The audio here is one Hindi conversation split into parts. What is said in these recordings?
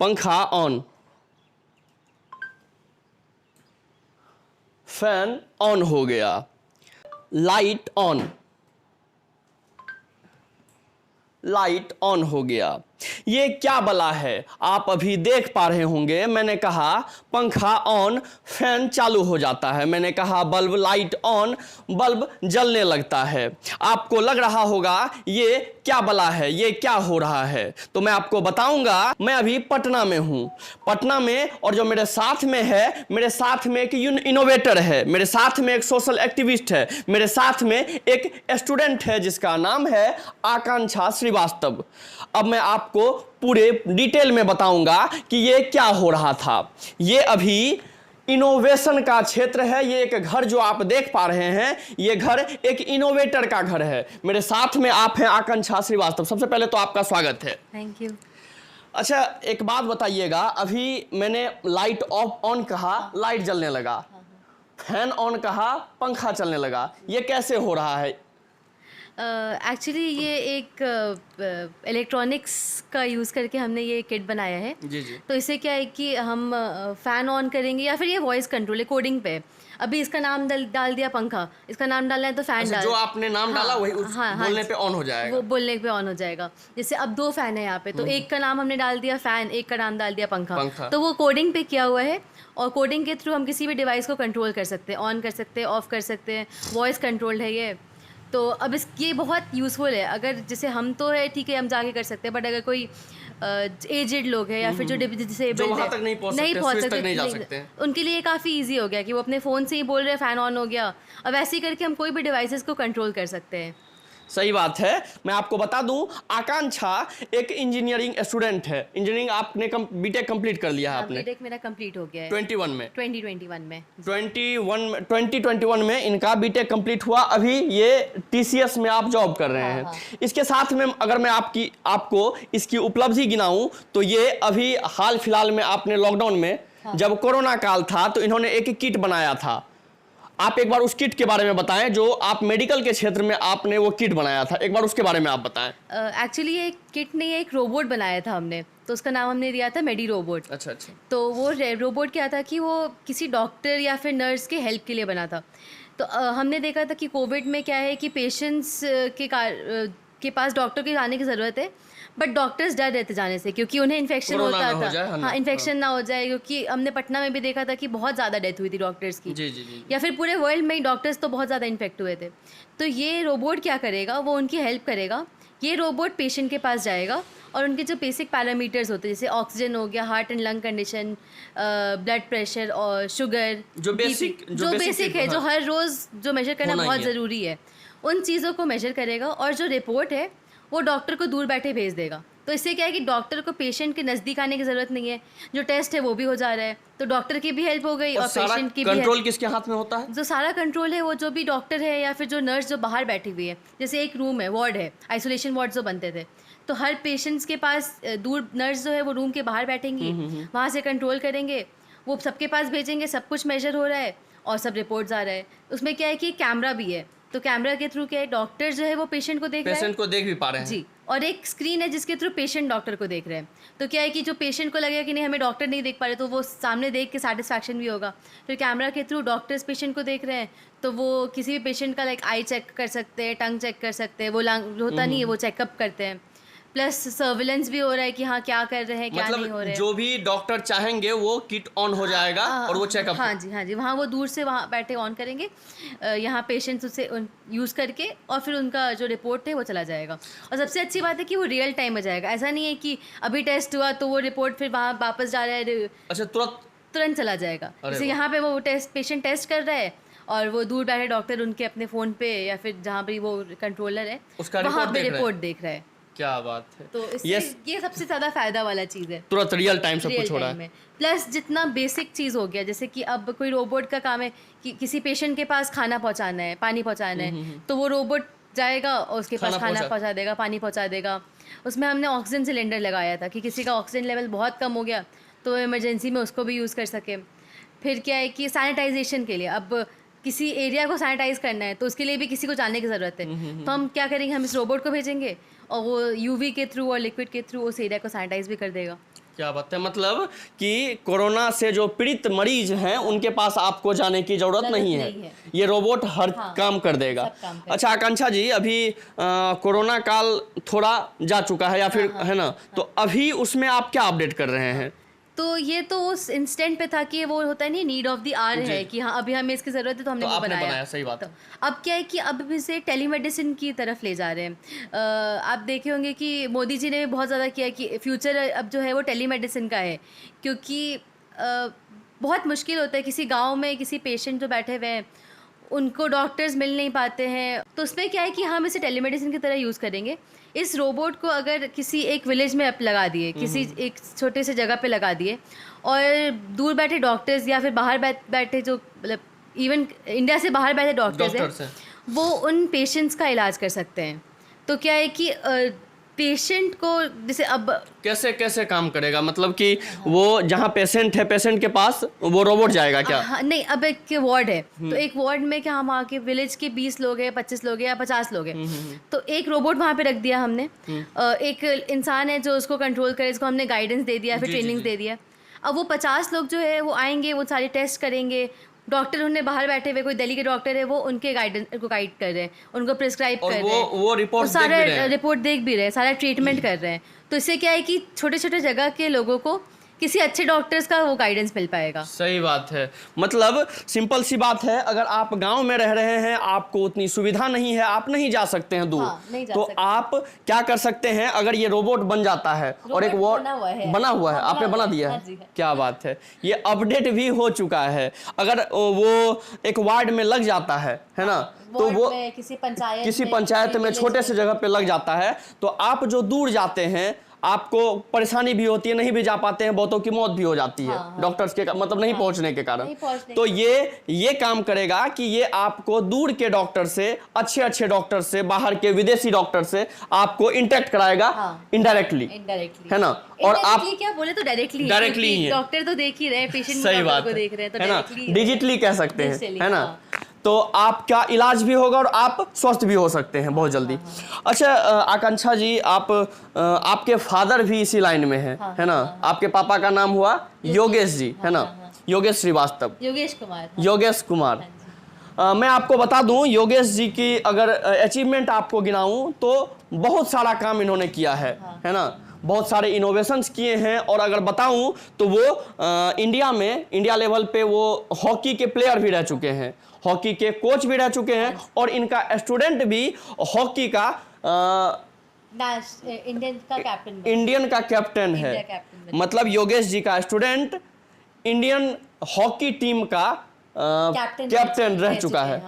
पंखा ऑन, फैन ऑन हो गया, लाइट ऑन, लाइट ऑन हो गया। ये क्या बला है? आप अभी देख पा रहे होंगे, मैंने कहा पंखा ऑन, फैन चालू हो जाता है। मैंने कहा बल्ब लाइट ऑन, बल्ब जलने लगता है। आपको लग रहा होगा ये क्या बला है, ये क्या हो रहा है? तो मैं आपको बताऊंगा। मैं अभी पटना में हूं, पटना में, और जो मेरे साथ में है, मेरे साथ में एक इनोवेटर है, मेरे साथ में एक सोशल एक्टिविस्ट है, मेरे साथ में एक स्टूडेंट है जिसका नाम है आकांक्षा श्रीवास्तव। अब मैं आपको पूरे डिटेल में बताऊंगा कि ये क्या हो रहा था। ये अभी इनोवेशन का क्षेत्र है। ये एक घर जो आप देख पा रहे हैं, ये घर एक इनोवेटर का घर है। मेरे साथ में आप हैं आकांक्षा श्रीवास्तव। सबसे पहले तो आपका स्वागत है। Thank you. अच्छा, एक बात बताइएगा, अभी मैंने लाइट ऑफ ऑन कहा, लाइट जलने लगा, फैन ऑन कहा, पंखा चलने लगा, ये कैसे हो रहा है? एक्चुअली ये एक इलेक्ट्रॉनिक्स का यूज़ करके हमने ये किट बनाया है। जी जी। तो इससे क्या है कि हम फ़ैन ऑन करेंगे या फिर ये वॉइस कंट्रोल है कोडिंग पे। अभी इसका नाम डाल दिया पंखा, इसका नाम डालना है तो फ़ैन डाल, जो आपने नाम डाला वही बोलने पे ऑन हो जाएगा। वो बोलने पे ऑन हो जाएगा। जैसे अब 2 फ़ैन है यहाँ पे, तो एक का नाम हमने डाल दिया फ़ैन, एक का नाम डाल दिया पंखा। तो वो कोडिंग पे किया हुआ है, और कोडिंग के थ्रू हम किसी भी डिवाइस को कंट्रोल कर सकते हैं, ऑन कर सकते हैं, ऑफ़ कर सकते हैं। वॉइस कंट्रोल्ड है ये। तो अब ये बहुत यूज़फुल है। अगर जैसे हम तो है ठीक है, हम जाके कर सकते हैं, बट अगर कोई एजेड लोग है या फिर जो डिसेबल्ड है, नहीं पहुंच सकते, उनके लिए काफ़ी इजी हो गया कि वो अपने फ़ोन से ही बोल रहे हैं फ़ैन ऑन हो गया। अब ऐसे ही करके हम कोई भी डिवाइसेस को कंट्रोल कर सकते हैं। सही बात है। मैं आपको बता दूं, आकांक्षा एक इंजीनियरिंग स्टूडेंट है। इंजीनियरिंग आपने बीटेक कंप्लीट कर लिया है? आपने? बीटेक मेरा कंप्लीट हो गया है 21 में, 2021 में इनका बीटेक कंप्लीट हुआ। अभी ये टीसीएस में आप जॉब कर रहे हैं। इसके साथ में अगर मैं आपको इसकी उपलब्धि गिनाऊं तो ये अभी हाल फिलहाल में आपने लॉकडाउन में, जब कोरोना काल था, तो इन्होंने एक किट बनाया था। आप एक बार उस किट के बारे में बताएं, जो आप मेडिकल के क्षेत्र में आपने वो किट बनाया था, एक बार उसके बारे में आप बताएं। एक्चुअली ये किट नहीं है, एक रोबोट बनाया था हमने, तो उसका नाम हमने दिया था मेडी रोबोट। अच्छा अच्छा। तो वो रोबोट क्या था कि वो किसी डॉक्टर या फिर नर्स के हेल्प के लिए बना था। तो हमने देखा था कि कोविड में क्या है कि पेशेंट्स के पास डॉक्टर के आने की ज़रूरत है, बट डॉक्टर्स डर रहते जाने से, क्योंकि उन्हें इन्फेक्शन होता था। हाँ, इन्फेक्शन ना हो जाए, क्योंकि हमने पटना में भी देखा था कि बहुत ज़्यादा डेथ हुई थी डॉक्टर्स की। जी, जी, जी। या फिर पूरे वर्ल्ड में डॉक्टर्स तो बहुत ज़्यादा इन्फेक्ट हुए थे। तो ये रोबोट क्या करेगा, वो उनकी हेल्प करेगा। ये रोबोट पेशेंट के पास जाएगा और उनके जो बेसिक पैरामीटर्स होते हैं, जैसे ऑक्सीजन हो गया, heart and lung condition, blood pressure और शुगर, जो बेसिक है, जो हर रोज़ जो मेजर करना बहुत ज़रूरी है, उन चीज़ों को मेजर करेगा। और जो रिपोर्ट है वो डॉक्टर को दूर बैठे भेज देगा। तो इससे क्या है कि डॉक्टर को पेशेंट के नज़दीक आने की ज़रूरत नहीं है, जो टेस्ट है वो भी हो जा रहा है, तो डॉक्टर की भी हेल्प हो गई और पेशेंट की भी। कंट्रोल किसके हाथ में होता है? जो सारा कंट्रोल है वो जो भी डॉक्टर है या फिर जो नर्स जो बाहर बैठी हुई है, जैसे एक रूम है, वार्ड है, आइसोलेशन वार्ड जो बनते थे, तो हर पेशेंट्स के पास दूर नर्स जो है वो रूम के बाहर बैठेंगी, वहाँ से कंट्रोल करेंगे, वो सबके पास भेजेंगे, सब कुछ मेजर हो रहा है और सब रिपोर्ट्स आ रहा है। उसमें क्या है कि कैमरा भी है, तो कैमरा के थ्रू क्या है, डॉक्टर जो है वो पेशेंट को देख भी पा रहे हैं जी, और एक स्क्रीन है जिसके थ्रू पेशेंट डॉक्टर को देख रहे हैं। तो क्या है कि जो पेशेंट को लगेगा कि नहीं हमें डॉक्टर नहीं देख पा रहे, तो वो सामने देख के सेटिस्फैक्शन भी होगा। फिर कैमरा के थ्रू डॉक्टर्स पेशेंट को देख रहे हैं, तो वो किसी भी पेशेंट का लाइक आई चेक कर सकते हैं, टंग चेक कर सकते हैं, वो होता नहीं है, वो चेकअप करते हैं। प्लस सर्विलेंस भी हो रहा है कि हाँ क्या कर रहे हैं, क्या नहीं हो रहे हैं। जो भी डॉक्टर चाहेंगे वो किट ऑन हो जाएगा और वो चेकअप। हाँ जी, वहाँ वो दूर से वहाँ बैठे ऑन करेंगे, यहाँ पेशेंट्स उसे यूज़ करके, और फिर उनका जो रिपोर्ट है वो चला जाएगा। और सबसे अच्छी बात है कि वो रियल टाइम में जाएगा। ऐसा नहीं है कि अभी टेस्ट हुआ तो वो रिपोर्ट फिर वहाँ वापस जा रहा है। अच्छा, तुरंत चला जाएगा। जैसे यहाँ पे वो पेशेंट टेस्ट कर रहा है और वो दूर बैठे डॉक्टर उनके अपने फ़ोन पे या फिर जहाँ पर वो कंट्रोलर है वहाँ पे रिपोर्ट देख रहा है। क्या बात है। तो ये सबसे ज़्यादा फ़ायदा वाला चीज़ है, तुरंत रियल टाइम सब कुछ हो रहा है। प्लस जितना बेसिक चीज़ हो गया, जैसे कि अब कोई रोबोट का काम है कि किसी पेशेंट के पास खाना पहुंचाना है, पानी पहुंचाना है, तो वो रोबोट जाएगा और उसके पास खाना पहुंचा देगा, पानी पहुंचा देगा। उसमें हमने ऑक्सीजन सिलेंडर लगाया था कि किसी का ऑक्सीजन लेवल बहुत कम हो गया तो इमरजेंसी में उसको भी यूज़ कर सके। फिर क्या है कि सैनिटाइजेशन के लिए, अब किसी एरिया को सैनिटाइज करना है तो उसके लिए भी किसी को जाने की ज़रूरत है, तो हम क्या करेंगे, हम इस रोबोट को भेजेंगे और वो यूवी के थ्रू और लिक्विड के थ्रू उस एरिया को सैनिटाइज भी कर देगा। क्या बात है, मतलब कि कोरोना से जो पीड़ित मरीज हैं उनके पास आपको जाने की जरूरत नहीं है, ये रोबोट हर काम कर देगा। सब काम कर अच्छा आकांक्षा जी, अभी कोरोना काल थोड़ा जा चुका है या फिर है ना, तो अभी उसमें आप क्या अपडेट कर रहे हैं? तो ये तो उस इंस्टेंट पे था कि वो होता है नहीं, नीड ऑफ द आवर है कि हाँ अभी हमें इसकी ज़रूरत है तो हमने तो वो आपने बनाया। बनाया, सही बात। तो अब क्या है कि अब इसे टेलीमेडिसिन की तरफ ले जा रहे हैं। आप देखे होंगे कि मोदी जी ने बहुत ज़्यादा किया कि फ्यूचर अब जो है वो टेलीमेडिसिन का है, क्योंकि बहुत मुश्किल होता है किसी गाँव में किसी पेशेंट जो बैठे हुए हैं उनको डॉक्टर्स मिल नहीं पाते हैं, तो उसमें क्या है कि हम इसे टेलीमेडिसिन की तरह यूज़ करेंगे। इस रोबोट को अगर किसी एक विलेज में आप लगा दिए, किसी एक छोटे से जगह पे लगा दिए, और दूर बैठे डॉक्टर्स या फिर बाहर बैठे जो मतलब इवन इंडिया से बाहर बैठे डॉक्टर्स हैं, वो उन पेशेंट्स का इलाज कर सकते हैं। तो क्या है कि पेशेंट को जैसे अब कैसे कैसे काम करेगा, मतलब कि वो जहाँ पेशेंट है, पेशेंट के पास वो रोबोट जाएगा क्या? हाँ, नहीं, अब एक वार्ड है तो एक वार्ड में क्या हम वहाँ के विलेज के 20 लोग हैं, 25 लोग हैं या 50 लोग हैं, तो एक रोबोट वहाँ पे रख दिया हमने। एक इंसान है जो उसको कंट्रोल करे, इसको हमने गाइडेंस दे दिया, फिर ट्रेनिंग दे दिया। अब वो 50 लोग जो है वो आएंगे, वो सारे टेस्ट करेंगे, डॉक्टर उन्हें बाहर बैठे हुए, कोई दिल्ली के डॉक्टर है वो उनके गाइडेंस को गाइड कर रहे हैं, उनको प्रिस्क्राइब कर रहे हैं, वो रिपोर्ट सारा रिपोर्ट देख भी रहे हैं, सारा ट्रीटमेंट कर रहे हैं। तो इससे क्या है कि छोटे छोटे जगह के लोगों को किसी अच्छे डॉक्टर्स का वो गाइडेंस मिल पाएगा। सही बात है, मतलब सिंपल सी बात है, अगर आप गांव में रह रहे हैं, आपको उतनी सुविधा नहीं है, आप नहीं जा सकते हैं दूर, नहीं जा तो सकते। आप क्या कर सकते हैं, अगर ये रोबोट बन जाता है और एक वार्ड बना हुआ है, आपने बना दिया है, क्या बात है, ये अपडेट भी हो चुका है। अगर वो एक वार्ड में लग जाता है ना, तो वो किसी पंचायत में छोटे से जगह पे लग जाता है, तो आप जो दूर जाते हैं आपको परेशानी भी होती है, नहीं भी जा पाते हैं, बहुतों की मौत भी हो जाती है डॉक्टर्स के मतलब नहीं पहुंचने के कारण। तो ये काम करेगा कि ये आपको दूर के डॉक्टर से, अच्छे डॉक्टर से, बाहर के विदेशी डॉक्टर से आपको इंटरेक्ट कराएगा इनडायरेक्टली, है ना। और आप क्या बोले तो डायरेक्टली ही डॉक्टर तो देख ही रहे हैं, पेशेंट सही बात को देख रहे हैं, तो है ना, डिजिटली कह सकते हैं, है ना। तो आपका इलाज भी होगा और आप स्वस्थ भी हो सकते हैं बहुत जल्दी। अच्छा आकांक्षा जी, आपके फादर भी इसी लाइन में हैं, है ना। आपके पापा का नाम हुआ योगेश जी, है ना, योगेश श्रीवास्तव, योगेश कुमार। मैं आपको बता दूं, योगेश जी की अगर अचीवमेंट आपको गिनाऊं तो बहुत सारा काम इन्होंने किया है ना, बहुत सारे इनोवेशंस किए हैं। और अगर बताऊं तो वो इंडिया लेवल पे वो हॉकी के प्लेयर भी रह चुके हैं, हॉकी के कोच भी रह चुके हैं, और इनका स्टूडेंट भी हॉकी का इंडियन का कैप्टन है। मतलब योगेश जी का स्टूडेंट इंडियन हॉकी टीम का कैप्टन रह चुका है।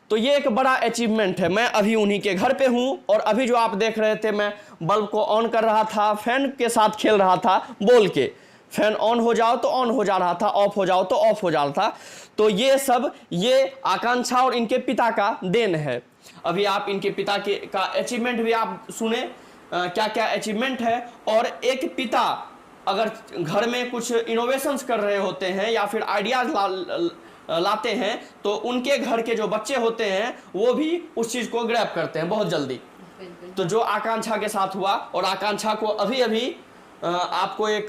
तो ये एक बड़ा अचीवमेंट है। मैं अभी उन्हीं के घर पे हूँ, और अभी जो आप देख रहे थे, मैं बल्ब को ऑन कर रहा था, फैन के साथ खेल रहा था, बोल के फैन ऑन हो जाओ तो ऑन हो जा रहा था, ऑफ हो जाओ तो ऑफ हो जा रहा था। तो ये सब ये आकांक्षा और इनके पिता का देन है। अभी आप इनके पिता का अचीवमेंट भी आप सुने, क्या क्या अचीवमेंट है। और एक पिता अगर घर में कुछ इनोवेशंस कर रहे होते हैं या फिर आइडियाज लाते हैं, तो उनके घर के जो बच्चे होते हैं वो भी उस चीज को ग्रैब करते हैं बहुत जल्दी। तो जो आकांक्षा के साथ हुआ, और आकांक्षा को अभी आपको एक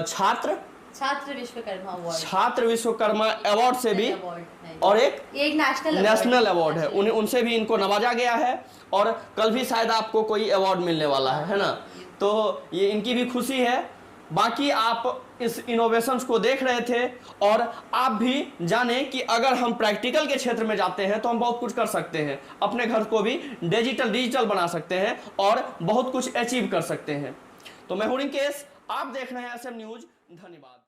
छात्र विश्वकर्मा अवार्ड से भी, और एक नेशनल अवार्ड है, उनसे भी इनको नवाजा गया है, और कल भी शायद आपको कोई अवार्ड मिलने वाला है ना। तो ये इनकी भी खुशी है। बाकी आप इस इनोवेशंस को देख रहे थे, और आप भी जाने कि अगर हम प्रैक्टिकल के क्षेत्र में जाते हैं तो हम बहुत कुछ कर सकते हैं, अपने घर को भी डिजिटल बना सकते हैं और बहुत कुछ अचीव कर सकते हैं। तो मैं हूं रिंकेश, आप देख रहे हैं SM न्यूज। धन्यवाद।